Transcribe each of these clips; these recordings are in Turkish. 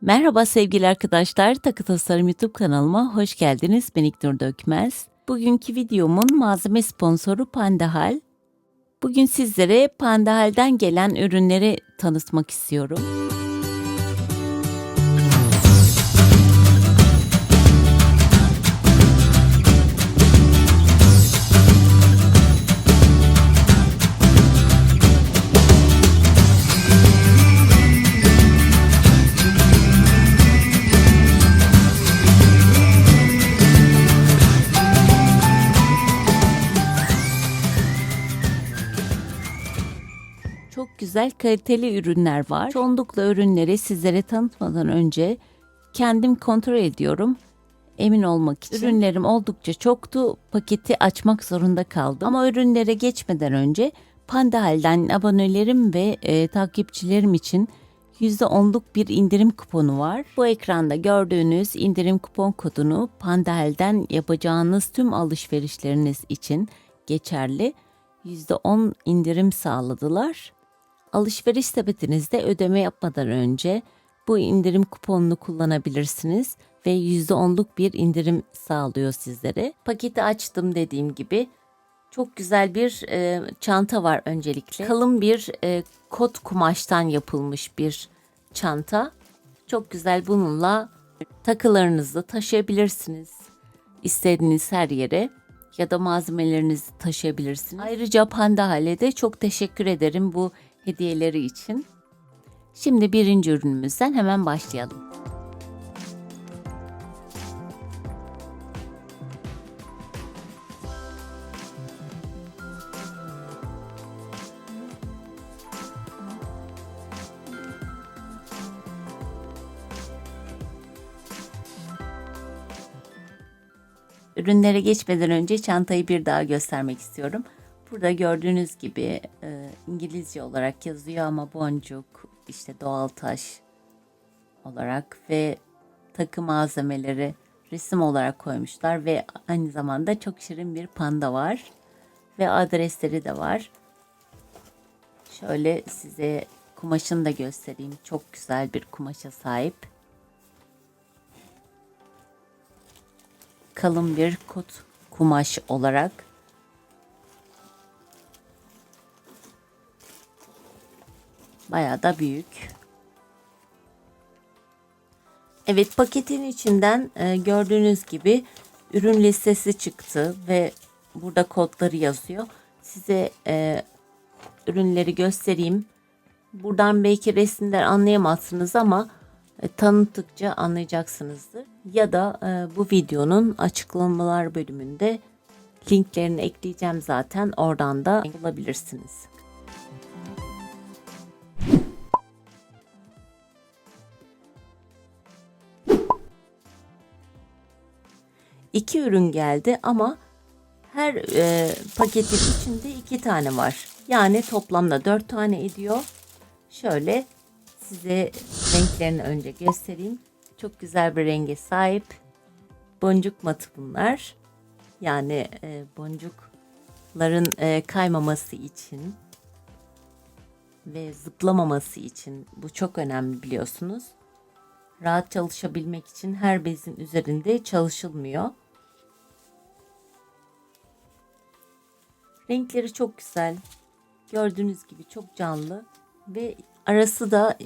Merhaba sevgili arkadaşlar, Takı Tasarım YouTube kanalıma hoş geldiniz. Ben İknur Dökmez. Bugünkü videomun malzeme sponsoru Pandahal. Bugün sizlere Pandahal'den gelen ürünleri tanıtmak istiyorum. Çok güzel kaliteli ürünler var. Çoğunlukla ürünleri sizlere tanıtmadan önce kendim kontrol ediyorum. Emin olmak için. Ürünlerim oldukça çoktu. Paketi açmak zorunda kaldım. Ama ürünlere geçmeden önce Pandahal'den abonelerim ve takipçilerim için %10'luk bir indirim kuponu var. Bu ekranda gördüğünüz indirim kupon kodunu Pandahal'den yapacağınız tüm alışverişleriniz için geçerli. %10 indirim sağladılar. Alışveriş sepetinizde ödeme yapmadan önce bu indirim kuponunu kullanabilirsiniz ve %10'luk bir indirim sağlıyor sizlere. Paketi açtım dediğim gibi. Çok güzel bir çanta var öncelikle. Kalın bir kot kumaştan yapılmış bir çanta. Çok güzel, bununla takılarınızı taşıyabilirsiniz. İstediğiniz her yere ya da malzemelerinizi taşıyabilirsiniz. Ayrıca Pandahal'e de çok teşekkür ederim bu hediyeleri için. Şimdi birinci ürünümüzden hemen başlayalım. Ürünlere geçmeden önce çantayı bir daha göstermek istiyorum. Burada gördüğünüz gibi İngilizce olarak yazıyor ama boncuk, işte doğal taş olarak ve takı malzemeleri resim olarak koymuşlar ve aynı zamanda çok şirin bir panda var ve adresleri de var. Şöyle size kumaşını da göstereyim. Çok güzel bir kumaşa sahip. Kalın bir kot kumaş olarak. Bayağı da büyük. Evet, paketin içinden gördüğünüz gibi ürün listesi çıktı ve burada kodları yazıyor. Size ürünleri göstereyim. Buradan belki resimler anlayamazsınız ama tanıttıkça anlayacaksınızdır. Ya da bu videonun açıklamalar bölümünde linklerini ekleyeceğim zaten. Oradan da bulabilirsiniz. İki ürün geldi ama her paketin içinde 2 tane var. Yani toplamda 4 tane ediyor. Şöyle size renklerini önce göstereyim. Çok güzel bir renge sahip. Boncuk matı bunlar. Yani boncukların kaymaması için ve zıplamaması için bu çok önemli, biliyorsunuz. Rahat çalışabilmek için her bezin üzerinde çalışılmıyor. Renkleri çok güzel. Gördüğünüz gibi çok canlı ve arası da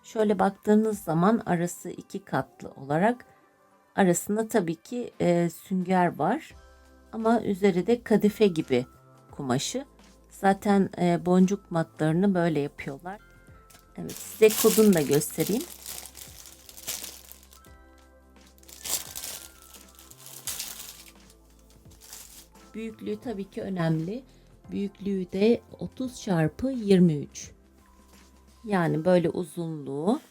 şöyle baktığınız zaman arası 2 katlı olarak, arasında tabii ki sünger var ama üzeri de kadife gibi kumaşı. Zaten boncuk matlarını böyle yapıyorlar. Evet, size kodunu da göstereyim. Büyüklüğü tabii ki önemli. Büyüklüğü de 30x23. Yani böyle uzunluğu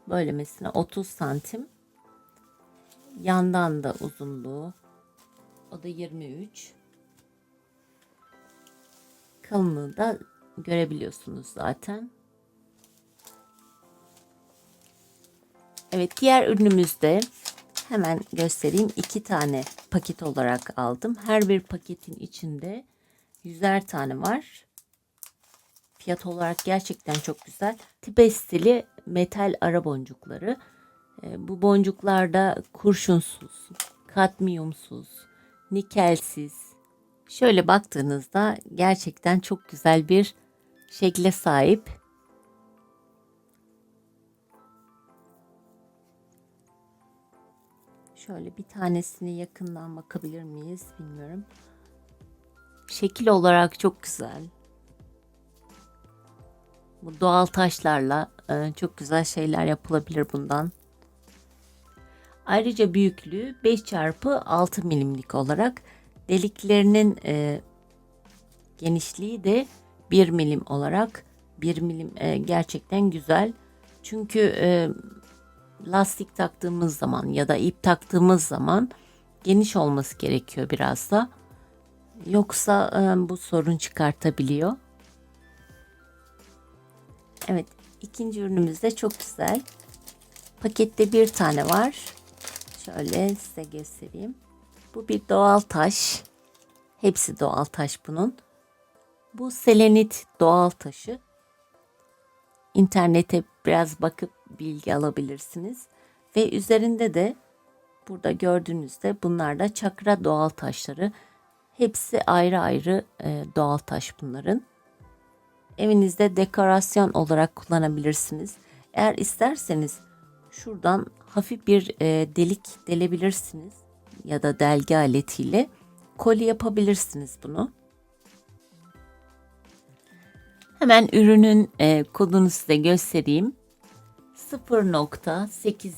böyle mesela 30 santim. Yandan da uzunluğu, o da 23. Kalınlığı da görebiliyorsunuz zaten. Evet, diğer ürünümüzde hemen göstereyim. 2 tane paket olarak aldım. Her bir paketin içinde 100'er tane var. fiyat olarak gerçekten çok güzel. Tibet stili metal ara boncukları. Bu boncuklarda kurşunsuz, kadmiyumsuz, nikelsiz. Şöyle baktığınızda gerçekten çok güzel bir şekle sahip. Şöyle bir tanesini yakından bakabilir miyiz bilmiyorum. Şekil olarak çok güzel. Bu doğal taşlarla çok güzel şeyler yapılabilir bundan. Ayrıca büyüklüğü 5x6 milimlik olarak, deliklerinin genişliği de 1 milim olarak. 1 milim gerçekten güzel. Çünkü lastik taktığımız zaman ya da ip taktığımız zaman geniş olması gerekiyor biraz da. Yoksa bu sorun çıkartabiliyor. Evet, ikinci ürünümüz de çok güzel. Pakette bir tane var. Şöyle size göstereyim. Bu bir doğal taş. Hepsi doğal taş bunun. Bu selenit doğal taşı. İnternete biraz bakıp bilgi alabilirsiniz. Ve üzerinde de burada gördüğünüzde bunlar da çakra doğal taşları. Hepsi ayrı ayrı doğal taş bunların. Evinizde dekorasyon olarak kullanabilirsiniz. Eğer isterseniz şuradan hafif bir delik delebilirsiniz ya da delgi aletiyle kolye yapabilirsiniz bunu. Hemen ürünün kodunu size göstereyim. 0.8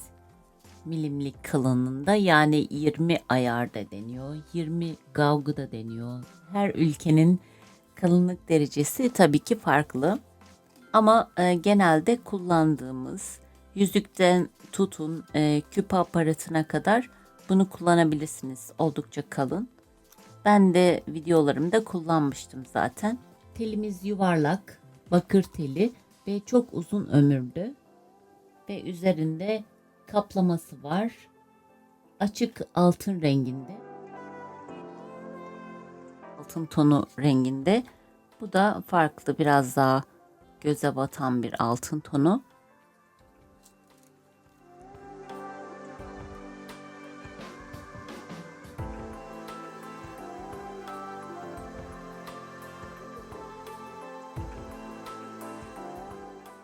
milimlik kalınlığında, yani 20 ayarda deniyor, 20 gauguda deniyor. Her ülkenin kalınlık derecesi tabii ki farklı. Ama genelde kullandığımız, yüzükten tutun küpe aparatına kadar bunu kullanabilirsiniz. Oldukça kalın. Ben de videolarımda kullanmıştım zaten. Telimiz yuvarlak, bakır teli ve çok uzun ömürlü. Ve üzerinde kaplaması var. Açık altın renginde. Altın tonu renginde. Bu da farklı, biraz daha göze batan bir altın tonu.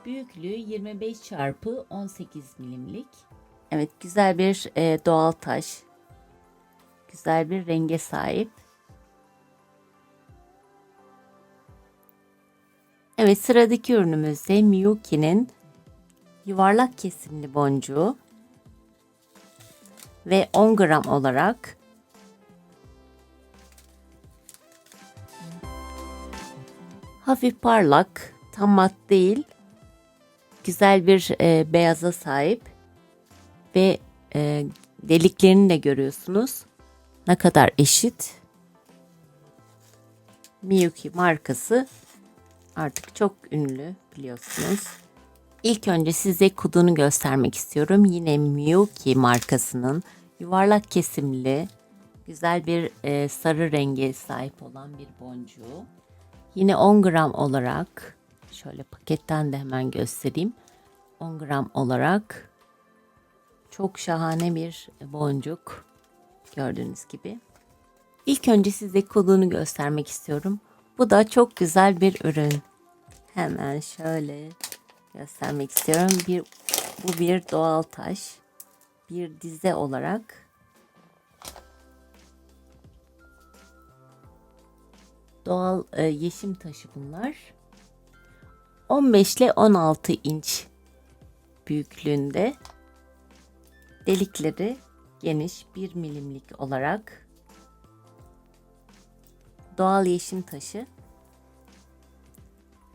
Büyüklüğü 25x18 milimlik. Evet, güzel bir doğal taş. Güzel bir renge sahip. Evet, sıradaki ürünümüz de Miyuki'nin yuvarlak kesimli boncuğu ve 10 gram olarak hafif parlak, tam mat değil, güzel bir beyaza sahip ve deliklerini de görüyorsunuz. Ne kadar eşit. Miyuki markası artık çok ünlü, biliyorsunuz. İlk önce size kodunu göstermek istiyorum. Yine Miyuki markasının yuvarlak kesimli, güzel bir sarı renge sahip olan bir boncuğu. Yine 10 gram olarak, şöyle paketten de hemen göstereyim. 10 gram olarak çok şahane bir boncuk, gördüğünüz gibi. İlk önce size kodunu göstermek istiyorum. Bu da çok güzel bir ürün. Hemen şöyle göstermek istiyorum. Bu bir doğal taş. Bir dize olarak. Doğal yeşim taşı bunlar. 15 ile 16 inç büyüklüğünde. Delikleri geniş, 1 milimlik olarak. Doğal yeşim taşı.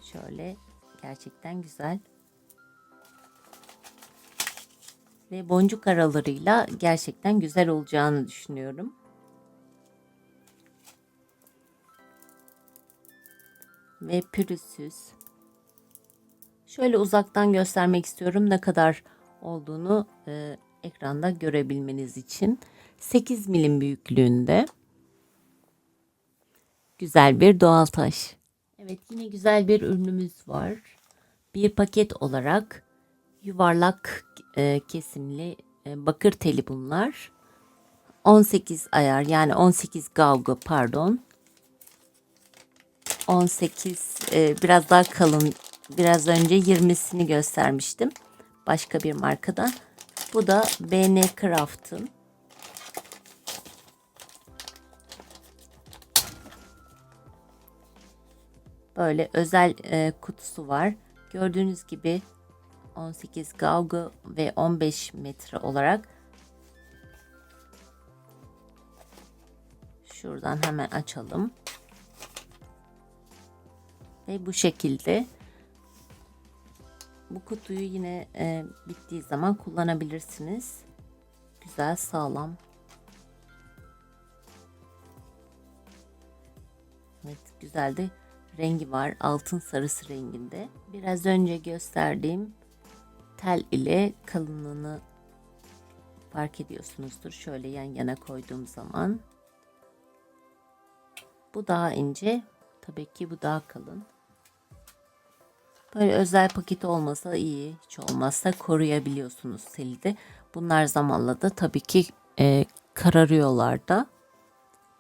Şöyle, gerçekten güzel. Ve boncuk aralarıyla gerçekten güzel olacağını düşünüyorum. Ve pürüzsüz. Şöyle uzaktan göstermek istiyorum ne kadar olduğunu ekranda görebilmeniz için. 8 milim büyüklüğünde. Güzel bir doğal taş. Evet, yine güzel bir ürünümüz var. Bir paket olarak yuvarlak kesimli bakır teli bunlar. 18 ayar, yani 18 gauge, pardon. 18 biraz daha kalın. Biraz önce 20'sini göstermiştim. Başka bir markada. Bu da BN Craft'ın. Böyle özel kutusu var. Gördüğünüz gibi 18 gauge ve 15 metre olarak. Şuradan hemen açalım. Ve bu şekilde bu kutuyu yine bittiği zaman kullanabilirsiniz. Güzel, sağlam. Evet, güzel de rengi var. Altın sarısı renginde. Biraz önce gösterdiğim tel ile kalınlığını fark ediyorsunuzdur. Şöyle yan yana koyduğum zaman. Bu daha ince. Tabii ki bu daha kalın. Böyle özel paketi olmasa iyi. Hiç olmazsa koruyabiliyorsunuz teli. Bunlar zamanla da tabii ki kararıyorlar da.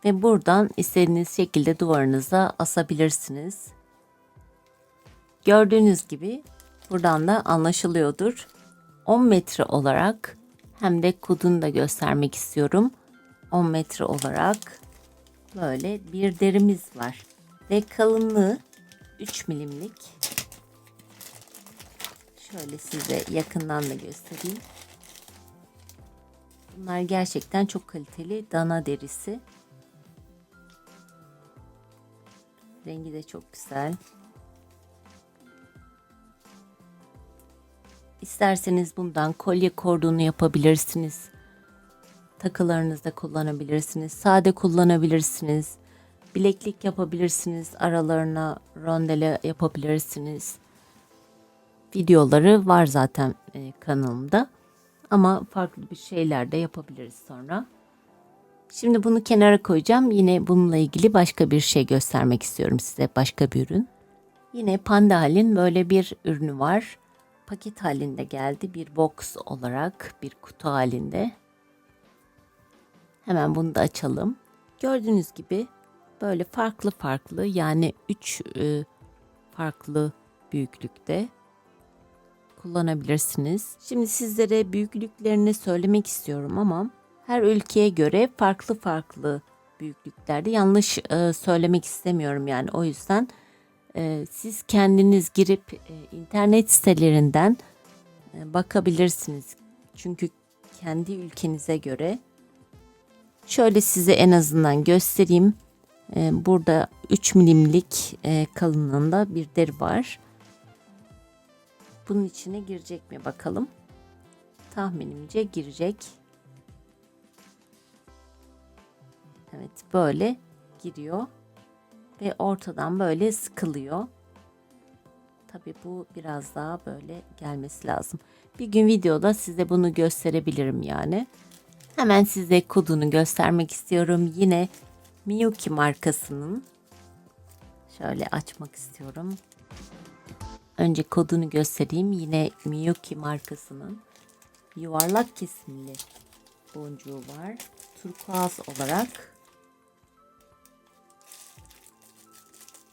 Ve buradan istediğiniz şekilde duvarınıza asabilirsiniz. Gördüğünüz gibi buradan da anlaşılıyordur. 10 metre olarak, hem de kodunu da göstermek istiyorum. 10 metre olarak böyle bir derimiz var. Ve kalınlığı 3 milimlik. Şöyle size yakından da göstereyim. Bunlar gerçekten çok kaliteli dana derisi. Rengi de çok güzel. İsterseniz bundan kolye kordonu yapabilirsiniz. Takılarınızda kullanabilirsiniz. Sade kullanabilirsiniz. Bileklik yapabilirsiniz. Aralarına rondele yapabilirsiniz. Videoları var zaten kanalımda. Ama farklı bir şeyler de yapabiliriz sonra. Şimdi bunu kenara koyacağım. Yine bununla ilgili başka bir şey göstermek istiyorum size. Başka bir ürün. Yine Pandahal'in böyle bir ürünü var. Paket halinde geldi. Bir box olarak, bir kutu halinde. Hemen bunu da açalım. Gördüğünüz gibi böyle farklı farklı, yani 3 farklı büyüklükte kullanabilirsiniz. Şimdi sizlere büyüklüklerini söylemek istiyorum ama her ülkeye göre farklı farklı büyüklüklerde. Yanlış söylemek istemiyorum, yani o yüzden siz kendiniz girip internet sitelerinden bakabilirsiniz. Çünkü kendi ülkenize göre. Şöyle size en azından göstereyim. Burada 3 milimlik kalınlığında bir deri var. Bunun içine girecek mi bakalım. Tahminimce girecek. Evet, böyle giriyor. Ve ortadan böyle sıkılıyor. Tabii bu biraz daha böyle gelmesi lazım. Bir gün videoda size bunu gösterebilirim yani. Hemen size kodunu göstermek istiyorum. Yine Miyuki markasının. Şöyle açmak istiyorum. Önce kodunu göstereyim. Yine Miyuki markasının yuvarlak kesimli boncuğu var. Turkuaz olarak.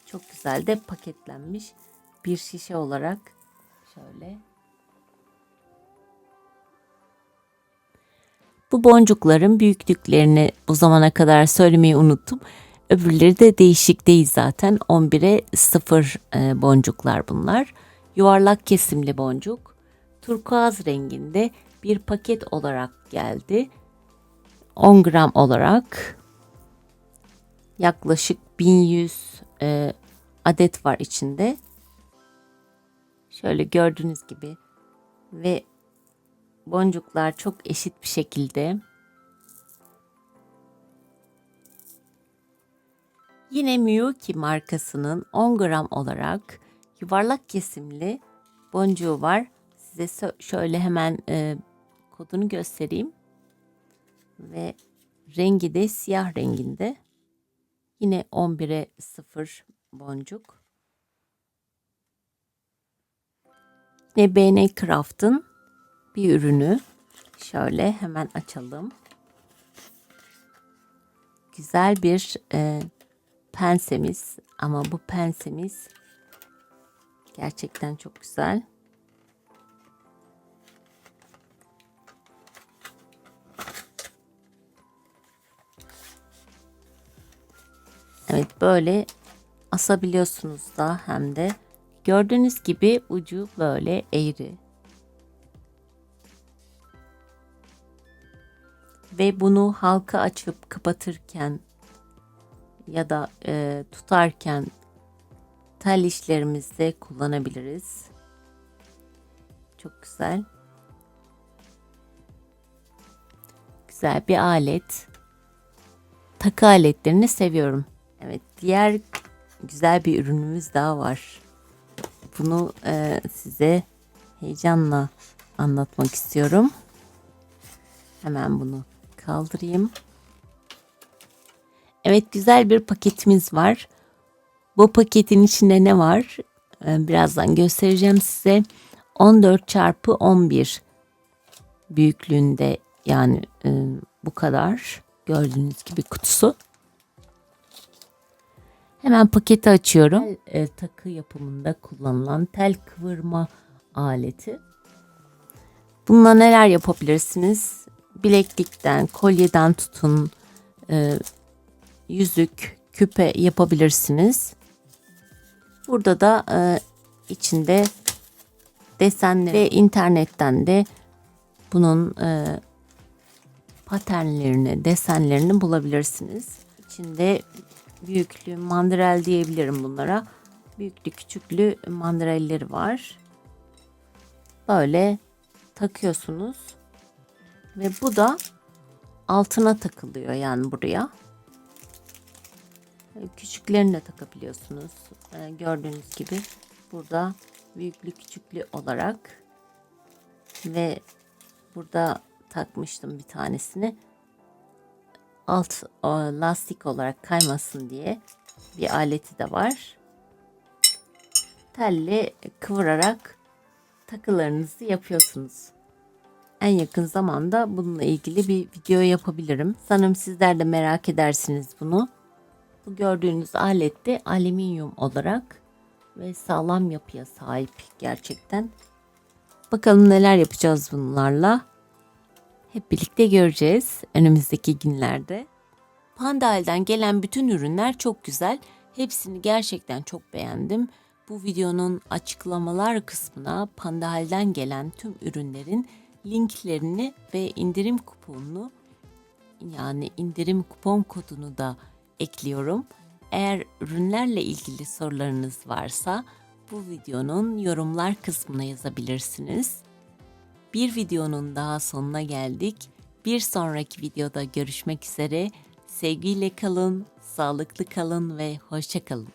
Çok güzel de paketlenmiş bir şişe olarak. Şöyle. Bu boncukların büyüklüklerini bu zamana kadar söylemeyi unuttum. Öbürleri de değişik değil zaten. 11'e 0 boncuklar bunlar. Yuvarlak kesimli boncuk. Turkuaz renginde bir paket olarak geldi. 10 gram olarak. Yaklaşık 1100 adet var içinde. Şöyle gördüğünüz gibi. Ve boncuklar çok eşit bir şekilde. Yine Miyuki markasının 10 gram olarak yuvarlak kesimli boncuğu var. Size şöyle hemen kodunu göstereyim. Ve rengi de siyah renginde. Yine 11'e 0 boncuk. Ve B&A Craft'ın bir ürünü. Şöyle hemen açalım. Güzel bir pensemiz, ama bu pensemiz gerçekten çok güzel. Evet, böyle asabiliyorsunuz da, hem de gördüğünüz gibi ucu böyle eğri. Ve bunu halka açıp kapatırken ya da tutarken tel işlerimizde kullanabiliriz. Çok güzel. Güzel bir alet. Takı aletlerini seviyorum. Evet, diğer güzel bir ürünümüz daha var. Bunu size heyecanla anlatmak istiyorum. Hemen bunu kaldırayım. Evet, güzel bir paketimiz var. Bu paketin içinde ne var? Birazdan göstereceğim size. 14x11 büyüklüğünde, yani bu kadar. Gördüğünüz gibi kutusu. Hemen paketi açıyorum. Takı yapımında kullanılan tel kıvırma aleti. Bununla neler yapabilirsiniz? Bileklikten, kolyeden tutun, yüzük, küpe yapabilirsiniz. Burada da içinde desenleri ve internetten de bunun paternlerini, desenlerini bulabilirsiniz. İçinde büyüklü mandrel diyebilirim bunlara. Büyüklü küçüklü mandrelleri var. Böyle takıyorsunuz ve bu da altına takılıyor, yani buraya. Küçüklerini de takabiliyorsunuz. Gördüğünüz gibi burada büyüklü küçüklü olarak, ve burada takmıştım bir tanesini. Alt lastik olarak kaymasın diye bir aleti de var. Telle kıvırarak takılarınızı yapıyorsunuz. En yakın zamanda bununla ilgili bir video yapabilirim. Sanırım sizler de merak edersiniz bunu. Bu gördüğünüz alet de alüminyum olarak ve sağlam yapıya sahip gerçekten. Bakalım neler yapacağız bunlarla. Hep birlikte göreceğiz önümüzdeki günlerde. Pandahal'den gelen bütün ürünler çok güzel. Hepsini gerçekten çok beğendim. Bu videonun açıklamalar kısmına Pandahal'den gelen tüm ürünlerin linklerini ve indirim kuponunu, yani indirim kupon kodunu da ekliyorum. Eğer ürünlerle ilgili sorularınız varsa bu videonun yorumlar kısmına yazabilirsiniz. Bir videonun daha sonuna geldik. Bir sonraki videoda görüşmek üzere. Sevgiyle kalın, sağlıklı kalın ve hoşça kalın.